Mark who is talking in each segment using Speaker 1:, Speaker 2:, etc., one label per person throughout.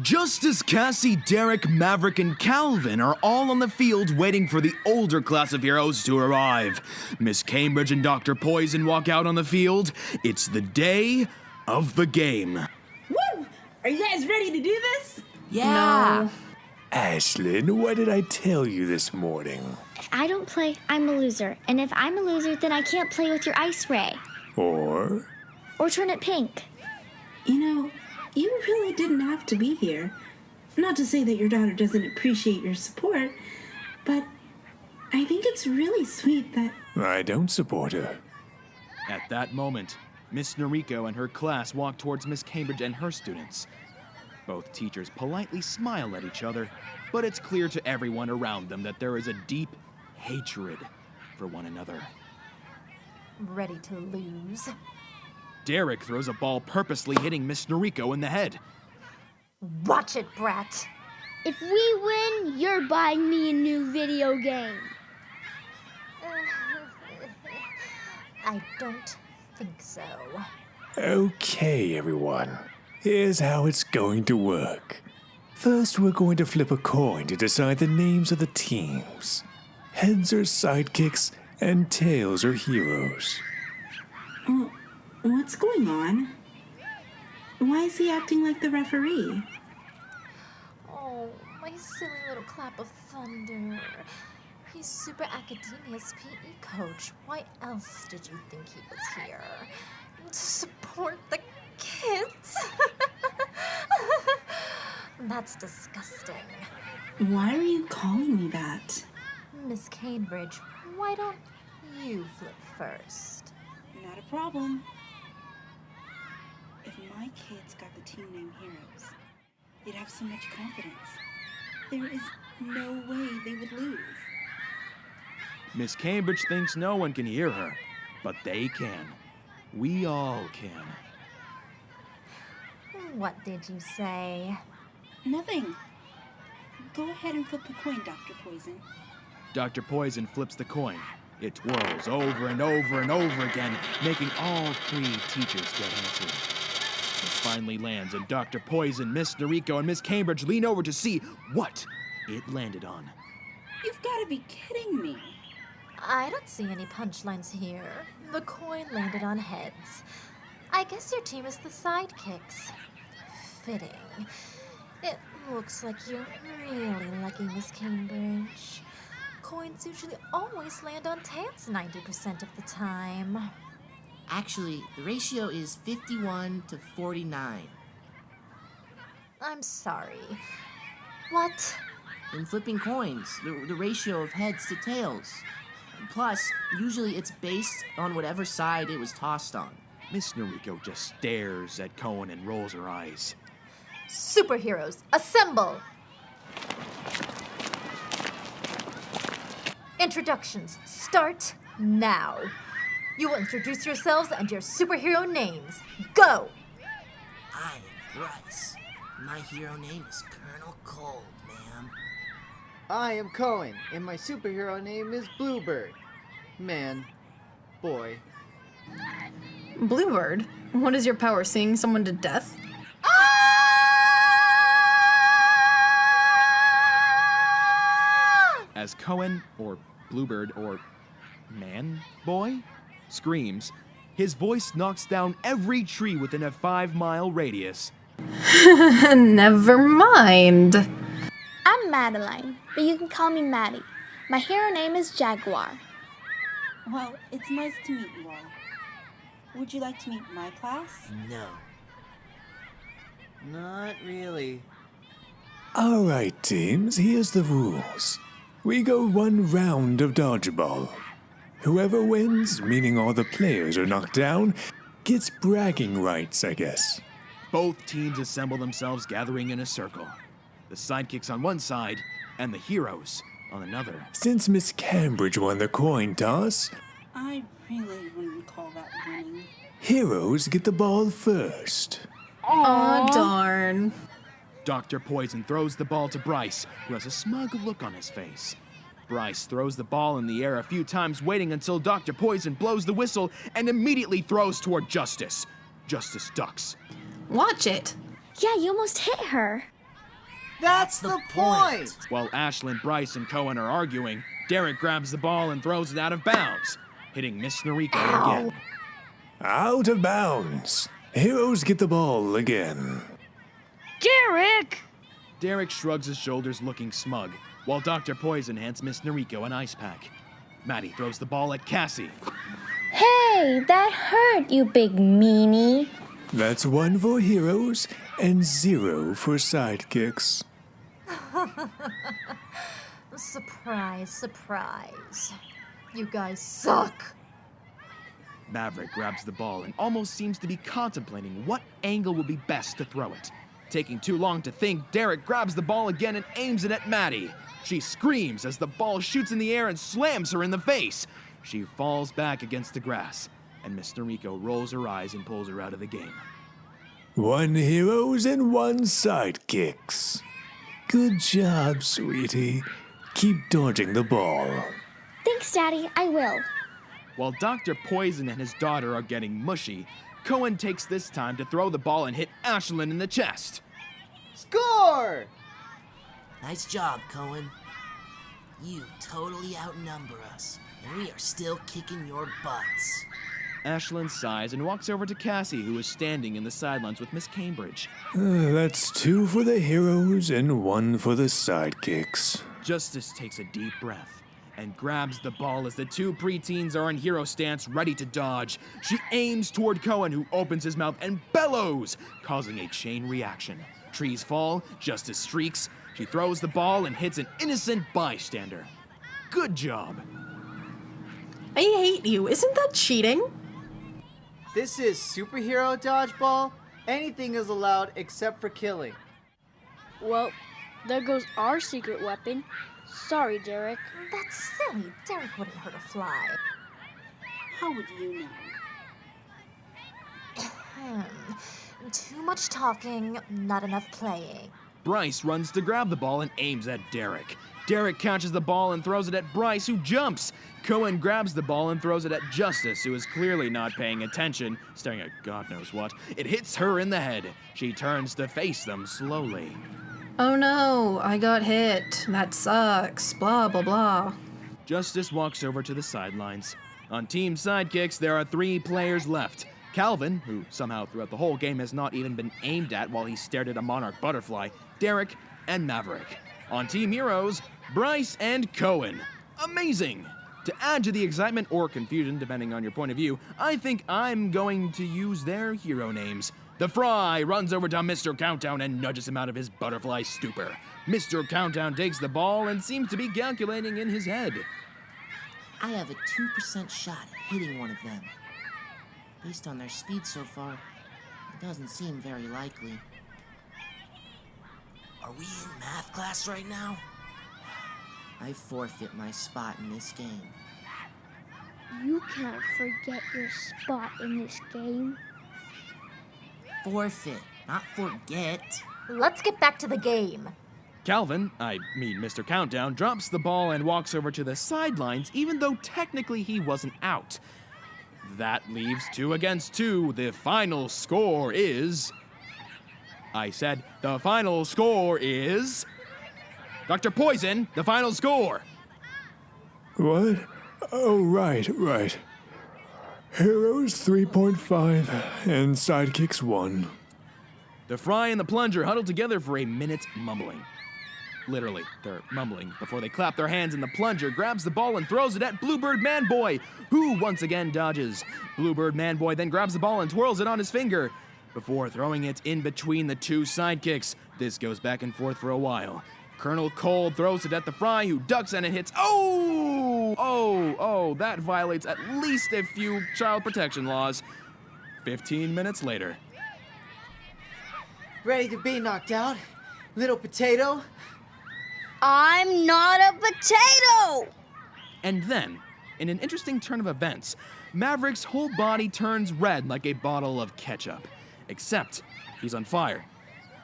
Speaker 1: Justice, Cassie, Derek, Maverick, and Calvin are all on the field waiting for the older class of heroes to arrive. Miss Cambridge and Dr. Poison walk out on the field. It's the day of the game.
Speaker 2: Woo! Are you guys ready to do this?
Speaker 3: Yeah.
Speaker 4: No.
Speaker 5: Ashlyn, what did I tell you this morning?
Speaker 6: If I don't play, I'm a loser. And if I'm a loser, then I can't play with your ice ray.
Speaker 5: Or
Speaker 6: turn it pink.
Speaker 2: You know, you really didn't have to be here. Not to say that your daughter doesn't appreciate your support, but I think it's really sweet that...
Speaker 5: I don't support her.
Speaker 1: At that moment, Miss Noriko and her class walk towards Miss Cambridge and her students. Both teachers politely smile at each other, but it's clear to everyone around them that there is a deep hatred for one another.
Speaker 3: Ready to lose?
Speaker 1: Derek throws a ball purposely hitting Miss Noriko in the head.
Speaker 3: Watch it, brat.
Speaker 6: If we win, you're buying me a new video game.
Speaker 3: I don't think so.
Speaker 5: Okay, everyone. Here's how it's going to work. First, we're going to flip a coin to decide the names of the teams. Heads are sidekicks, and tails are heroes.
Speaker 2: What's going on? Why is he acting like the referee?
Speaker 3: Oh, my silly little clap of thunder. He's Super Academia's PE coach. Why else did you think he was here? To support the kids? That's disgusting.
Speaker 2: Why are you calling me that?
Speaker 3: Miss Cambridge, why don't you flip first?
Speaker 2: Not a problem. If my kids got the team name Heroes, they'd have so much confidence. There is no way they would lose.
Speaker 1: Miss Cambridge thinks no one can hear her, but they can. We all can.
Speaker 3: What did you say?
Speaker 2: Nothing. Go ahead and flip the coin, Dr. Poison.
Speaker 1: Dr. Poison flips the coin. It twirls over and over and over again, making all three teachers get answered. It finally lands, and Dr. Poison, Miss Noriko, and Miss Cambridge lean over to see what it landed on.
Speaker 2: You've got to be kidding me.
Speaker 3: I don't see any punchlines here. The coin landed on heads. I guess your team is the Sidekicks. Fitting. It looks like you're really lucky, Miss Cambridge. Coins usually always land on tails 90% of the time.
Speaker 4: Actually, the ratio is 51 to 49.
Speaker 3: I'm sorry. What?
Speaker 4: In flipping coins, the ratio of heads to tails. Plus, usually it's based on whatever side it was tossed on.
Speaker 1: Miss Noriko just stares at Cohen and rolls her eyes.
Speaker 3: Superheroes, assemble! Introductions start now. You will introduce yourselves and your superhero names. Go!
Speaker 4: I am Bryce. My hero name is Colonel Cold, ma'am.
Speaker 7: I am Cohen, and my superhero name is Bluebird. Man. Boy.
Speaker 8: Bluebird? What is your power, seeing someone to death?
Speaker 1: As Cohen, or Bluebird, or Man Boy, screams, his voice knocks down every tree within a 5-mile radius.
Speaker 8: Never mind.
Speaker 6: I'm Madeline, but you can call me Maddie. My hero name is Jaguar.
Speaker 2: Well, it's nice to meet you all. Would you like to meet my class?
Speaker 4: No.
Speaker 7: Not really.
Speaker 5: All right, teams, here's the rules. We go one round of dodgeball. Whoever wins, meaning all the players are knocked down, gets bragging rights, I guess.
Speaker 1: Both teams assemble themselves, gathering in a circle. The sidekicks on one side, and the heroes on another.
Speaker 5: Since Miss Cambridge won the coin toss,
Speaker 2: I really wouldn't call that winning.
Speaker 5: heroes get the ball first.
Speaker 8: Aw, darn.
Speaker 1: Dr. Poison throws the ball to Bryce, who has a smug look on his face. Bryce throws the ball in the air a few times, waiting until Dr. Poison blows the whistle and immediately throws toward Justice. Justice ducks.
Speaker 8: Watch it.
Speaker 6: Yeah, you almost hit her.
Speaker 7: That's the point!
Speaker 1: While Ashlyn, Bryce, and Cohen are arguing, Derek grabs the ball and throws it out of bounds, hitting Miss Noriko again.
Speaker 5: Out of bounds. Heroes get the ball again.
Speaker 9: Derek!
Speaker 1: Derek shrugs his shoulders looking smug, while Dr. Poison hands Miss Noriko an ice pack. Maddie throws the ball at Cassie.
Speaker 6: Hey, that hurt, you big meanie.
Speaker 5: That's 1 for heroes and 0 for sidekicks.
Speaker 3: Surprise, surprise. You guys suck.
Speaker 1: Maverick grabs the ball and almost seems to be contemplating what angle would be best to throw it. Taking too long to think, Derek grabs the ball again and aims it at Maddie. She screams as the ball shoots in the air and slams her in the face. She falls back against the grass, and Miss Noriko rolls her eyes and pulls her out of the game.
Speaker 5: 1 heroes and 1 sidekicks. Good job, sweetie. Keep dodging the ball.
Speaker 6: Thanks, Daddy. I will.
Speaker 1: While Dr. Poison and his daughter are getting mushy, Cohen takes this time to throw the ball and hit Ashlyn in the chest.
Speaker 7: Score!
Speaker 4: Nice job, Cohen. You totally outnumber us, and we are still kicking your butts.
Speaker 1: Ashlyn sighs and walks over to Cassie, who is standing in the sidelines with Miss Cambridge.
Speaker 5: That's 2 for the heroes and 1 for the sidekicks.
Speaker 1: Justice takes a deep breath and grabs the ball as the 2 preteens are in hero stance ready to dodge. She aims toward Cohen, who opens his mouth and bellows, causing a chain reaction. Trees fall, Justice streaks. She throws the ball and hits an innocent bystander. Good job.
Speaker 8: I hate you. Isn't that cheating?
Speaker 7: This is superhero dodgeball. Anything is allowed except for killing.
Speaker 9: Well, there goes our secret weapon. Sorry, Derek.
Speaker 3: That's silly. Derek wouldn't hurt a fly.
Speaker 2: How would you know?
Speaker 3: Too much talking, not enough playing.
Speaker 1: Bryce runs to grab the ball and aims at Derek. Derek catches the ball and throws it at Bryce, who jumps. Cohen grabs the ball and throws it at Justice, who is clearly not paying attention, staring at God knows what. It hits her in the head. She turns to face them slowly.
Speaker 8: Oh no, I got hit. That sucks. Blah, blah, blah.
Speaker 1: Justice walks over to the sidelines. On Team Sidekicks, there are 3 players left. Calvin, who somehow throughout the whole game has not even been aimed at while he stared at a monarch butterfly, Derek, and Maverick. On Team Heroes, Bryce and Cohen. Amazing! To add to the excitement or confusion, depending on your point of view, I think I'm going to use their hero names. The Fry runs over to Mr. Countdown and nudges him out of his butterfly stupor. Mr. Countdown takes the ball and seems to be calculating in his head.
Speaker 4: I have a 2% shot at hitting one of them. Based on their speed so far, it doesn't seem very likely. Are we in math class right now? I forfeit my spot in this game.
Speaker 10: You can't forget your spot in this game.
Speaker 4: Forfeit, not forget.
Speaker 3: Let's get back to the game.
Speaker 1: Calvin, Mr. Countdown, drops the ball and walks over to the sidelines, even though technically he wasn't out. That leaves 2 against 2. The final score is... I said the final score is... Dr. Poison, the final score.
Speaker 5: What? Oh, right. Heroes 3.5 and sidekicks 1.
Speaker 1: The Fry and the Plunger huddle together for a minute mumbling. Literally, they're mumbling before they clap their hands, and the Plunger grabs the ball and throws it at Bluebird Manboy, who once again dodges. Bluebird Manboy then grabs the ball and twirls it on his finger before throwing it in between the 2 sidekicks. This goes back and forth for a while. Colonel Cold throws it at the Fry, who ducks and it hits. Oh, that violates at least a few child protection laws. 15 minutes later.
Speaker 7: Ready to be knocked out? Little potato?
Speaker 9: I'm not a potato!
Speaker 1: And then, in an interesting turn of events, Maverick's whole body turns red like a bottle of ketchup. Except he's on fire.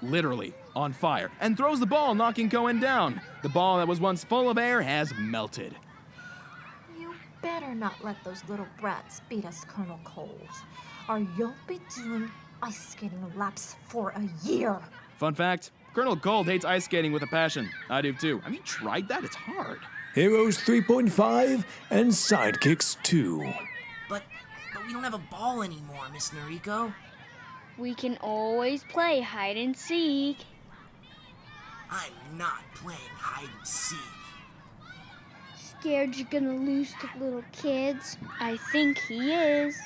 Speaker 1: Literally on fire. And throws the ball, knocking Cohen down. The ball that was once full of air has melted.
Speaker 3: You better not let those little brats beat us, Colonel Cold, or you'll be doing ice skating laps for a year.
Speaker 1: Fun fact, Colonel Gold hates ice skating with a passion. I do too. Have you tried that? It's hard.
Speaker 5: Heroes 3.5 and Sidekicks 2.
Speaker 4: But we don't have a ball anymore, Miss Noriko.
Speaker 9: We can always play hide and seek.
Speaker 4: I'm not playing hide and seek.
Speaker 10: Scared you're gonna lose to little kids?
Speaker 9: I think he is.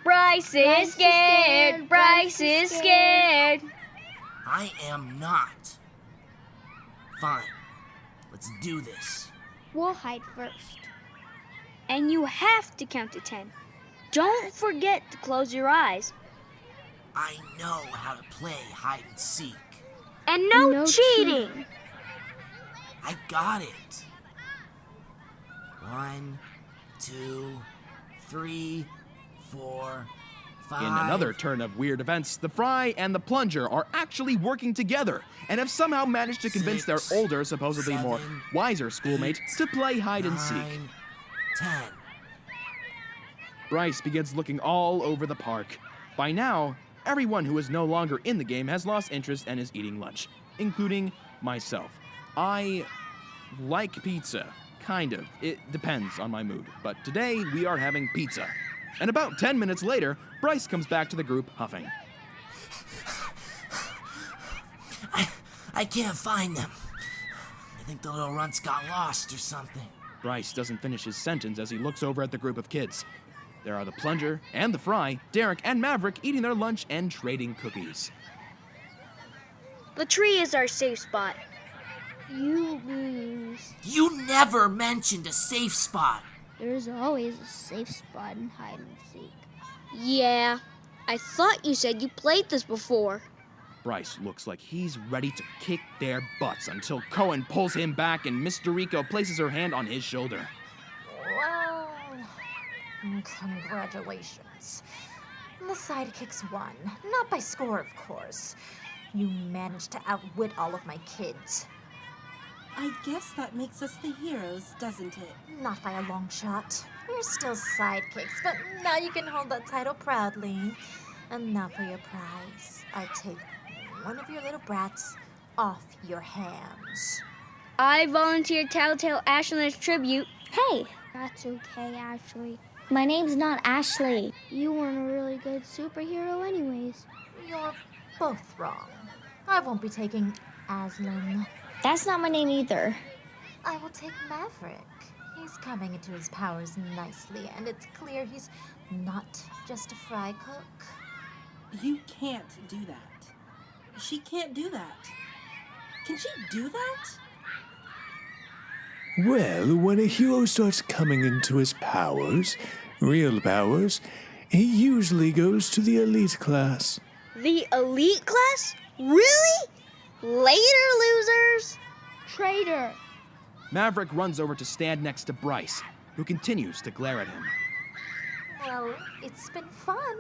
Speaker 9: Bryce is scared. Bryce is scared.
Speaker 4: I am not. Fine. Let's do this.
Speaker 10: We'll hide first.
Speaker 9: And you have to count to 10. Don't forget to close your eyes.
Speaker 4: I know how to play hide and seek.
Speaker 9: And no cheating.
Speaker 4: I got it. 1, 2, 3, 4, 5.
Speaker 1: In another turn of weird events, the Fry and the Plunger are actually working together and have somehow managed to convince their older, supposedly more wiser schoolmate to play hide and seek.
Speaker 4: 10.
Speaker 1: Bryce begins looking all over the park. By now, everyone who is no longer in the game has lost interest and is eating lunch, including myself. I like pizza. Kind of. It depends on my mood. But today, we are having pizza. And about 10 minutes later, Bryce comes back to the group huffing.
Speaker 4: I can't find them. I think the little runts got lost or something.
Speaker 1: Bryce doesn't finish his sentence as he looks over at the group of kids. There are the Plunger and the Fry, Derek and Maverick eating their lunch and trading cookies.
Speaker 9: The tree is our safe spot.
Speaker 10: You lose.
Speaker 4: You never mentioned a safe spot.
Speaker 10: There's always a safe spot in hide and seek.
Speaker 9: Yeah, I thought you said you played this before.
Speaker 1: Bryce looks like he's ready to kick their butts until Cohen pulls him back and Miss Noriko places her hand on his shoulder.
Speaker 3: Well, congratulations. The Sidekicks won. Not by score, of course. You managed to outwit all of my kids.
Speaker 2: I guess that makes us the heroes, doesn't it?
Speaker 3: Not by a long shot. You're still Sidekicks, but now you can hold that title proudly. And now for your prize. I take one of your little brats off your hands.
Speaker 9: I volunteer Tattletale Ashley as tribute.
Speaker 6: Hey,
Speaker 10: That's okay, Ashley.
Speaker 6: my name's not Ashley.
Speaker 10: You weren't a really good superhero anyways.
Speaker 3: You're both wrong. I won't be taking Aslan.
Speaker 6: That's not my name either.
Speaker 3: I will take Maverick. He's coming into his powers nicely, and it's clear he's not just a fry cook.
Speaker 2: You can't do that. She can't do that. Can she do that?
Speaker 5: Well, when a hero starts coming into his powers, real powers, he usually goes to the elite class.
Speaker 9: The elite class? Really? Later, losers!
Speaker 10: Traitor!
Speaker 1: Maverick runs over to stand next to Bryce, who continues to glare at him.
Speaker 3: Well, it's been fun.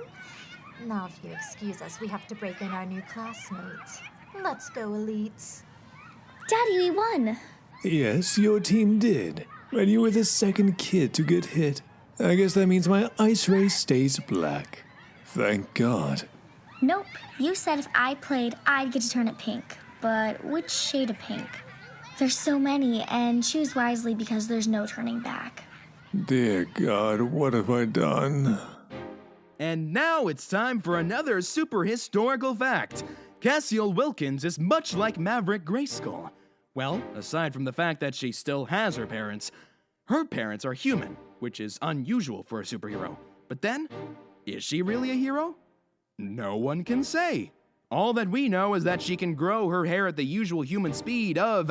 Speaker 3: Now, if you excuse us, we have to break in our new classmates. Let's go, elites.
Speaker 6: Daddy, we won.
Speaker 5: Yes, your team did, but you were the second kid to get hit. I guess that means my ice ray stays black. Thank God.
Speaker 6: Nope, you said if I played, I'd get to turn it pink. But which shade of pink? There's so many, and choose wisely because there's no turning back.
Speaker 5: Dear God, what have I done?
Speaker 1: And now it's time for another super historical fact. Cassiel Wilkins is much like Maverick Grayskull. Well, aside from the fact that she still has her parents are human, which is unusual for a superhero. But then, is she really a hero? No one can say. All that we know is that she can grow her hair at the usual human speed of...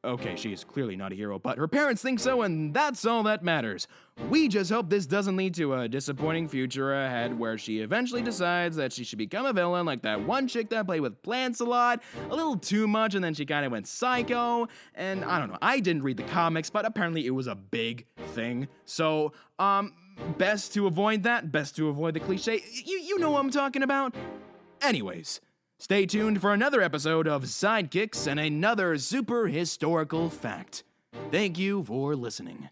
Speaker 1: Okay, she's clearly not a hero, but her parents think so, and that's all that matters. We just hope this doesn't lead to a disappointing future ahead where she eventually decides that she should become a villain like that one chick that played with plants a lot, a little too much, and then she kind of went psycho, and I don't know, I didn't read the comics, but apparently it was a big thing. So, best to avoid that, best to avoid the cliche. You know what I'm talking about? Anyways, stay tuned for another episode of Sidekicks and another super historical fact. Thank you for listening.